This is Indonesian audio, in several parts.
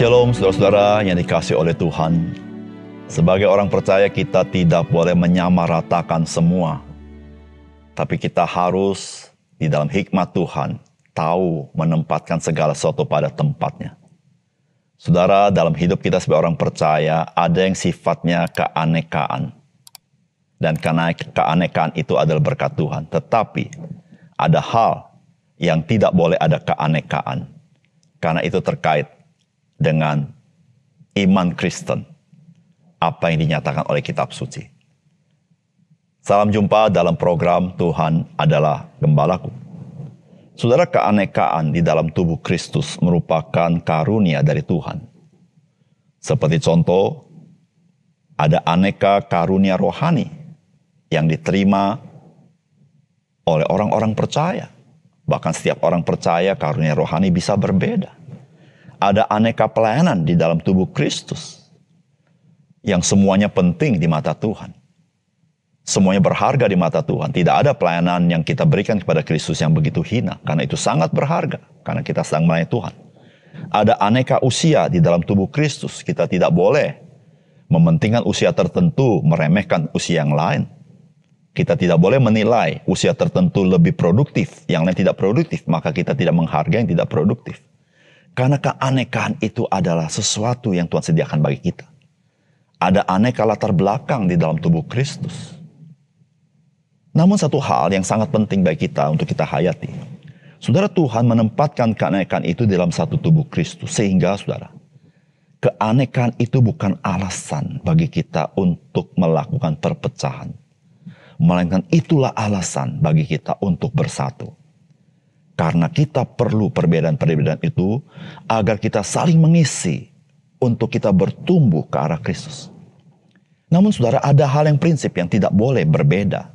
Shalom saudara-saudara yang dikasihi oleh Tuhan. Sebagai orang percaya kita tidak boleh menyamaratakan semua. Tapi kita harus di dalam hikmat Tuhan tahu menempatkan segala sesuatu pada tempatnya. Saudara, dalam hidup kita sebagai orang percaya ada yang sifatnya keanekaan. Dan karena keanekaan itu adalah berkat Tuhan. Tetapi ada hal yang tidak boleh ada keanekaan. Karena itu terkait dengan iman Kristen, apa yang dinyatakan oleh kitab suci. Salam jumpa dalam program Tuhan adalah Gembalaku. Saudara, keanekaan di dalam tubuh Kristus merupakan karunia dari Tuhan. Seperti contoh, ada aneka karunia rohani yang diterima oleh orang-orang percaya. Bahkan setiap orang percaya karunia rohani bisa berbeda. Ada aneka pelayanan di dalam tubuh Kristus yang semuanya penting di mata Tuhan. Semuanya berharga di mata Tuhan. Tidak ada pelayanan yang kita berikan kepada Kristus yang begitu hina, karena itu sangat berharga, karena kita sedang melayani Tuhan. Ada aneka usia di dalam tubuh Kristus. Kita tidak boleh mementingkan usia tertentu, meremehkan usia yang lain. Kita tidak boleh menilai usia tertentu lebih produktif, yang lain tidak produktif, maka kita tidak menghargai yang tidak produktif. Karena keanekaan itu adalah sesuatu yang Tuhan sediakan bagi kita. Ada aneka latar belakang di dalam tubuh Kristus. Namun satu hal yang sangat penting bagi kita untuk kita hayati. Saudara, Tuhan menempatkan keanekaan itu dalam satu tubuh Kristus. Sehingga saudara, keanekaan itu bukan alasan bagi kita untuk melakukan perpecahan. Melainkan itulah alasan bagi kita untuk bersatu. Karena kita perlu perbedaan-perbedaan itu agar kita saling mengisi untuk kita bertumbuh ke arah Kristus. Namun saudara, ada hal yang prinsip yang tidak boleh berbeda,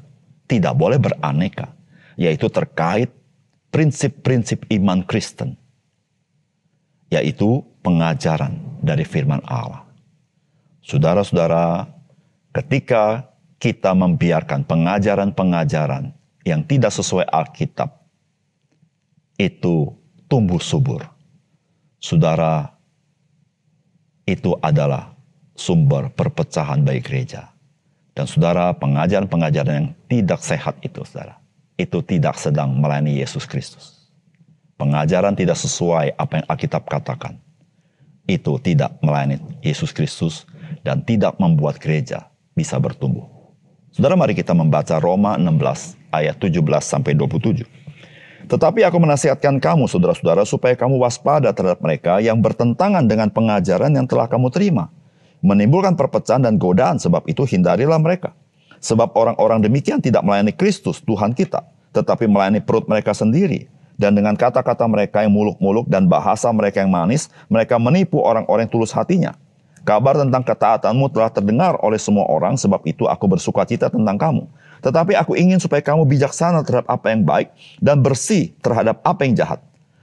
tidak boleh beraneka, yaitu terkait prinsip-prinsip iman Kristen, yaitu pengajaran dari firman Allah. Saudara-saudara, ketika kita membiarkan pengajaran-pengajaran yang tidak sesuai Alkitab, itu tumbuh subur. Saudara, itu adalah sumber perpecahan bagi gereja. Dan saudara, pengajaran-pengajaran yang tidak sehat itu, saudara, itu tidak sedang melayani Yesus Kristus. Pengajaran tidak sesuai apa yang Alkitab katakan. Itu tidak melayani Yesus Kristus dan tidak membuat gereja bisa bertumbuh. Saudara, mari kita membaca Roma 16 ayat 17-27. Tetapi aku menasihatkan kamu, saudara-saudara, supaya kamu waspada terhadap mereka yang bertentangan dengan pengajaran yang telah kamu terima. Menimbulkan perpecahan dan godaan, sebab itu hindarilah mereka. Sebab orang-orang demikian tidak melayani Kristus, Tuhan kita, tetapi melayani perut mereka sendiri. Dan dengan kata-kata mereka yang muluk-muluk dan bahasa mereka yang manis, mereka menipu orang-orang yang tulus hatinya. Kabar tentang ketaatanmu telah terdengar oleh semua orang, sebab itu aku bersukacita tentang kamu. Tetapi aku ingin supaya kamu bijaksana terhadap apa yang baik dan bersih terhadap apa yang jahat.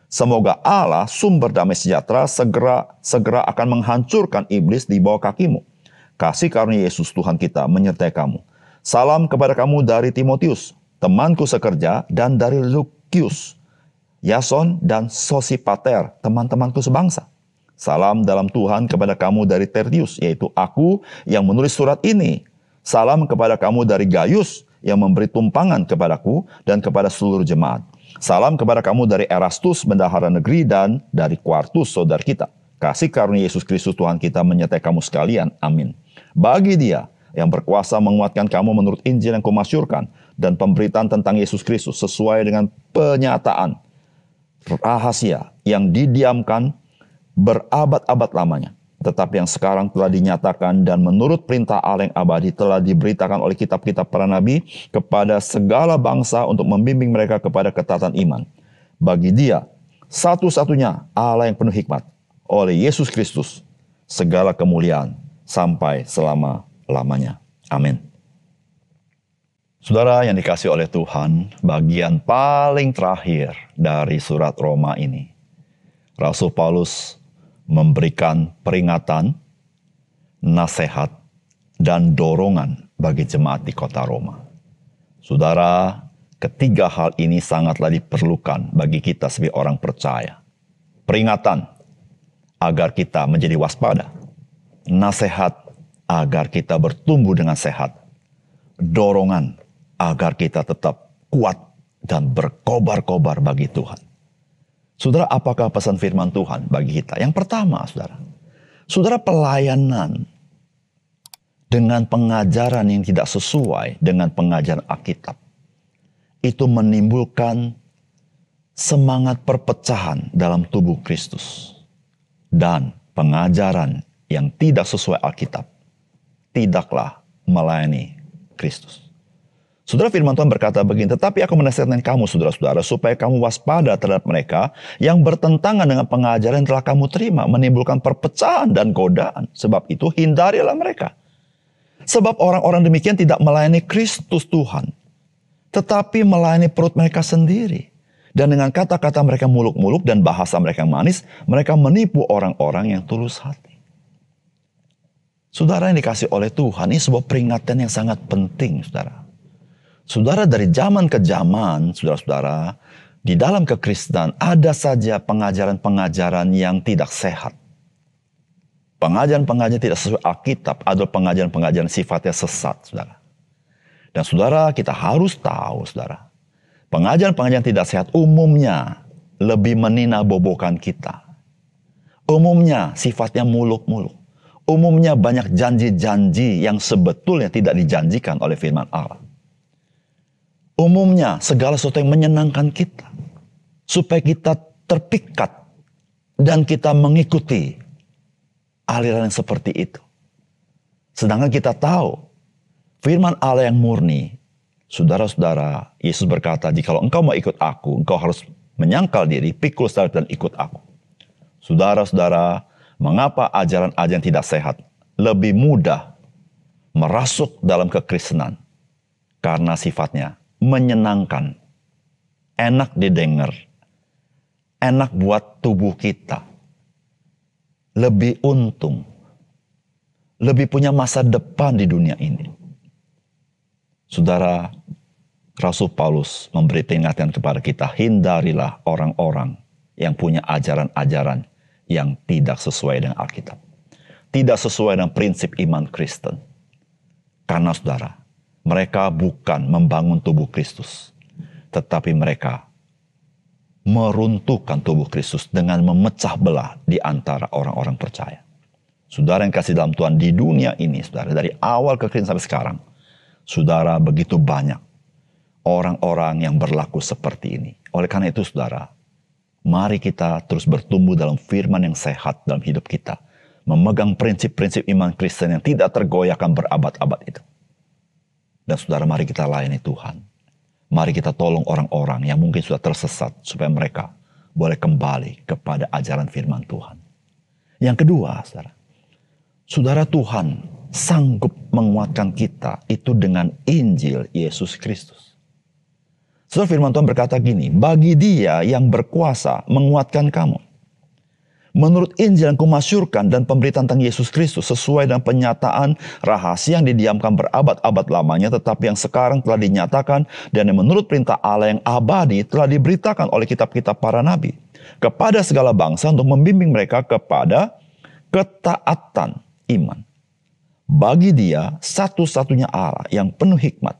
Semoga Allah, sumber damai sejahtera, segera akan menghancurkan iblis di bawah kakimu. Kasih karunia Yesus Tuhan kita menyertai kamu. Salam kepada kamu dari Timotius, temanku sekerja, dan dari Lukius, Yason, dan Sosipater, teman-temanku sebangsa. Salam dalam Tuhan kepada kamu dari Tertius, yaitu aku yang menulis surat ini. Salam kepada kamu dari Gaius, yang memberi tumpangan kepadaku dan kepada seluruh jemaat. Salam kepada kamu dari Erastus, bendahara negeri, dan dari Quartus, saudara kita. Kasih karunia Yesus Kristus Tuhan kita menyertai kamu sekalian. Amin. Bagi Dia yang berkuasa menguatkan kamu menurut Injil yang kumasyurkan dan pemberitaan tentang Yesus Kristus sesuai dengan penyataan rahasia yang didiamkan berabad-abad lamanya, tetapi yang sekarang telah dinyatakan dan menurut perintah Allah yang abadi telah diberitakan oleh kitab-kitab para nabi kepada segala bangsa untuk membimbing mereka kepada ketaatan iman. Bagi Dia, satu-satunya Allah yang penuh hikmat, oleh Yesus Kristus, segala kemuliaan sampai selama-lamanya. Amin. Saudara yang dikasihi oleh Tuhan, bagian paling terakhir dari surat Roma ini, Rasul Paulus memberikan peringatan, nasihat, dan dorongan bagi jemaat di kota Roma. Saudara, ketiga hal ini sangatlah diperlukan bagi kita sebagai orang percaya. Peringatan, agar kita menjadi waspada. Nasihat agar kita bertumbuh dengan sehat. Dorongan agar kita tetap kuat dan berkobar-kobar bagi Tuhan. Saudara, apakah pesan firman Tuhan bagi kita? Yang pertama, saudara, pelayanan dengan pengajaran yang tidak sesuai dengan pengajaran Alkitab itu menimbulkan semangat perpecahan dalam tubuh Kristus. Dan pengajaran yang tidak sesuai Alkitab tidaklah melayani Kristus. Saudara, firman Tuhan berkata begini, tetapi aku menasihatkan kamu, saudara-saudara, supaya kamu waspada terhadap mereka yang bertentangan dengan pengajaran yang telah kamu terima, menimbulkan perpecahan dan godaan. Sebab itu hindarilah mereka. Sebab orang-orang demikian tidak melayani Kristus Tuhan, tetapi melayani perut mereka sendiri. Dan dengan kata-kata mereka muluk-muluk dan bahasa mereka yang manis, mereka menipu orang-orang yang tulus hati. Saudara yang dikasih oleh Tuhan, ini sebuah peringatan yang sangat penting, saudara. Saudara, dari zaman ke zaman, saudara-saudara, di dalam kekristenan ada saja pengajaran-pengajaran yang tidak sehat. Pengajaran-pengajaran tidak sesuai Alkitab, atau pengajaran-pengajaran sifatnya sesat, saudara. Dan saudara, kita harus tahu, saudara, pengajaran-pengajaran tidak sehat umumnya lebih meninabobokan kita. Umumnya sifatnya muluk-muluk. Umumnya banyak janji-janji yang sebetulnya tidak dijanjikan oleh firman Allah. Umumnya segala sesuatu yang menyenangkan kita, supaya kita terpikat dan kita mengikuti aliran yang seperti itu. Sedangkan kita tahu firman Allah yang murni, saudara-saudara, Yesus berkata, jikalau engkau mau ikut aku, engkau harus menyangkal diri, pikul salib dan ikut aku. Saudara-saudara, mengapa ajaran-ajaran tidak sehat lebih mudah merasuk dalam kekristenan? Karena sifatnya menyenangkan, enak didengar, enak buat tubuh kita, lebih untung, lebih punya masa depan di dunia ini. Saudara, Rasul Paulus memberi peringatan kepada kita, hindarilah orang-orang yang punya ajaran-ajaran yang tidak sesuai dengan Alkitab. Tidak sesuai dengan prinsip iman Kristen. Karena saudara, mereka bukan membangun tubuh Kristus, tetapi mereka meruntuhkan tubuh Kristus dengan memecah belah di antara orang-orang percaya. Saudara yang kasih dalam Tuhan, di dunia ini, saudara, dari awal kekristenan sampai sekarang, saudara, begitu banyak orang-orang yang berlaku seperti ini. Oleh karena itu, saudara, mari kita terus bertumbuh dalam firman yang sehat dalam hidup kita. Memegang prinsip-prinsip iman Kristen yang tidak tergoyahkan berabad-abad itu. Dan saudara, mari kita layani Tuhan. Mari kita tolong orang-orang yang mungkin sudah tersesat, supaya mereka boleh kembali kepada ajaran firman Tuhan. Yang kedua, saudara, Tuhan sanggup menguatkan kita itu dengan Injil Yesus Kristus. Saudara, firman Tuhan berkata gini, bagi Dia yang berkuasa menguatkan kamu. Menurut Injil yang kumasyurkan dan pemberitaan tentang Yesus Kristus sesuai dengan penyataan rahasia yang didiamkan berabad-abad lamanya, tetapi yang sekarang telah dinyatakan dan yang menurut perintah Allah yang abadi telah diberitakan oleh kitab-kitab para nabi kepada segala bangsa untuk membimbing mereka kepada ketaatan iman. Bagi Dia satu-satunya Allah yang penuh hikmat,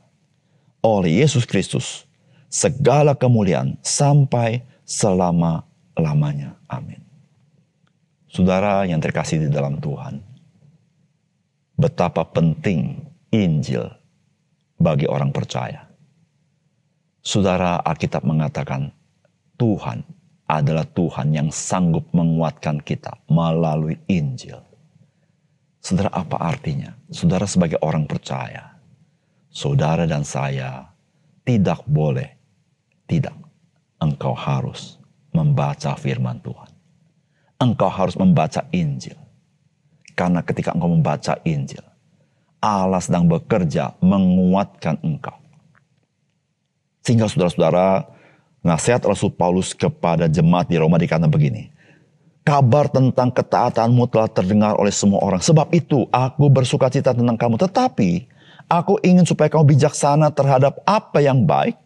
oleh Yesus Kristus segala kemuliaan sampai selama-lamanya. Amin. Saudara yang terkasih di dalam Tuhan, betapa penting Injil bagi orang percaya. Saudara, Alkitab mengatakan Tuhan adalah Tuhan yang sanggup menguatkan kita melalui Injil. Saudara, apa artinya? Saudara sebagai orang percaya, saudara dan saya tidak boleh, engkau harus membaca firman Tuhan. Engkau harus membaca Injil. Karena ketika engkau membaca Injil, Allah sedang bekerja menguatkan engkau. Sehingga saudara-saudara, nasihat Rasul Paulus kepada jemaat di Roma dikatakan begini, kabar tentang ketaatanmu telah terdengar oleh semua orang. Sebab itu aku bersukacita tentang kamu. Tetapi aku ingin supaya kamu bijaksana terhadap apa yang baik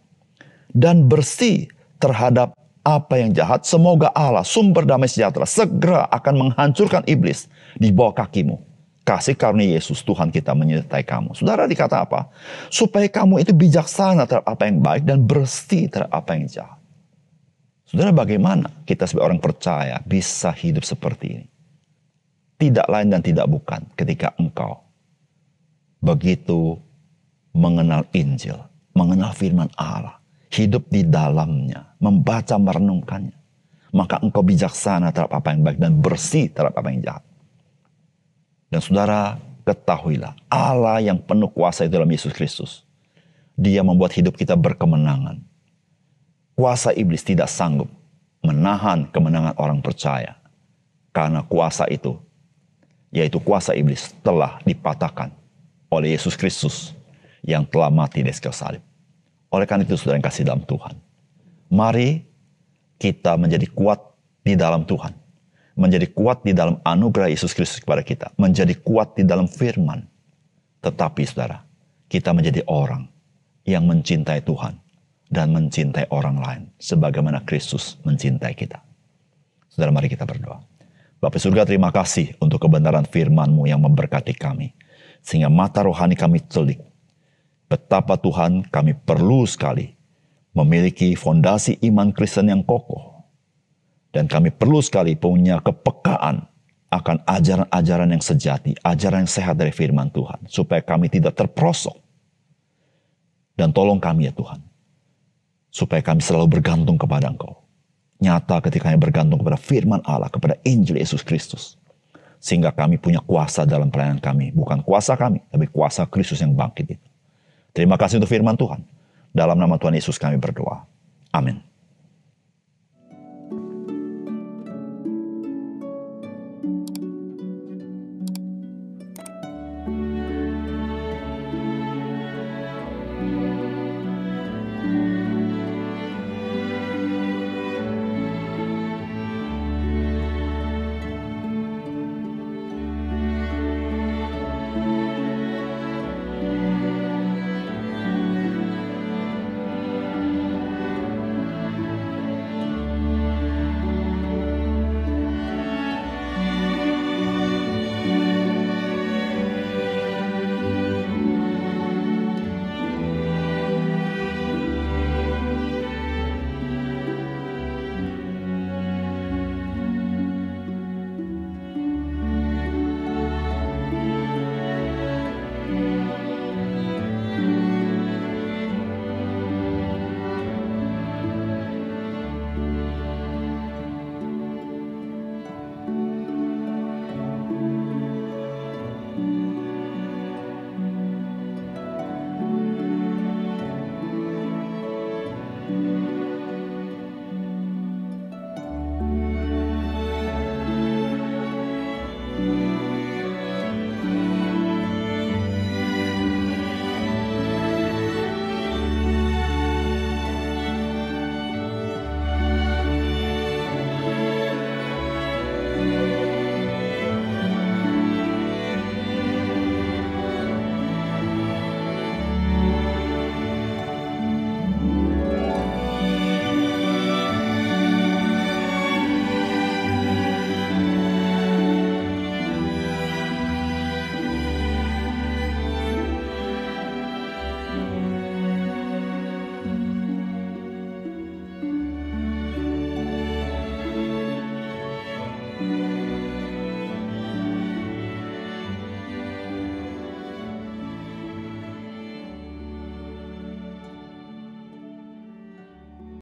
dan bersih terhadap apa yang jahat, semoga Allah, sumber damai sejahtera, segera akan menghancurkan iblis di bawah kakimu. Kasih karunia Yesus Tuhan kita menyertai kamu. Saudara, dikata apa? Supaya kamu itu bijaksana terhadap apa yang baik dan bersih terhadap apa yang jahat. Saudara, bagaimana kita sebagai orang percaya bisa hidup seperti ini? Tidak lain dan tidak bukan ketika engkau begitu mengenal Injil, mengenal firman Allah, hidup di dalamnya, membaca merenungkannya. Maka engkau bijaksana terhadap apa yang baik dan bersih terhadap apa yang jahat. Dan saudara, ketahuilah, Allah yang penuh kuasa itu dalam Yesus Kristus. Dia membuat hidup kita berkemenangan. Kuasa iblis tidak sanggup menahan kemenangan orang percaya. Karena kuasa itu, yaitu kuasa iblis, telah dipatahkan oleh Yesus Kristus yang telah mati di kayu salib. Oleh karena itu, saudara yang kasih dalam Tuhan, mari kita menjadi kuat di dalam Tuhan. Menjadi kuat di dalam anugerah Yesus Kristus kepada kita. Menjadi kuat di dalam firman. Tetapi saudara, kita menjadi orang yang mencintai Tuhan dan mencintai orang lain sebagaimana Kristus mencintai kita. Saudara, mari kita berdoa. Bapa surga, terima kasih untuk kebenaran firman-Mu yang memberkati kami. Sehingga mata rohani kami telik. Betapa Tuhan kami perlu sekali memiliki fondasi iman Kristen yang kokoh. Dan kami perlu sekali punya kepekaan akan ajaran-ajaran yang sejati, ajaran yang sehat dari firman Tuhan. Supaya kami tidak terperosok. Dan tolong kami ya Tuhan. Supaya kami selalu bergantung kepada Engkau. Nyata ketika kami bergantung kepada firman Allah, kepada Injil Yesus Kristus. Sehingga kami punya kuasa dalam pelayanan kami. Bukan kuasa kami, tapi kuasa Kristus yang bangkit itu. Terima kasih untuk firman Tuhan. Dalam nama Tuhan Yesus kami berdoa. Amin.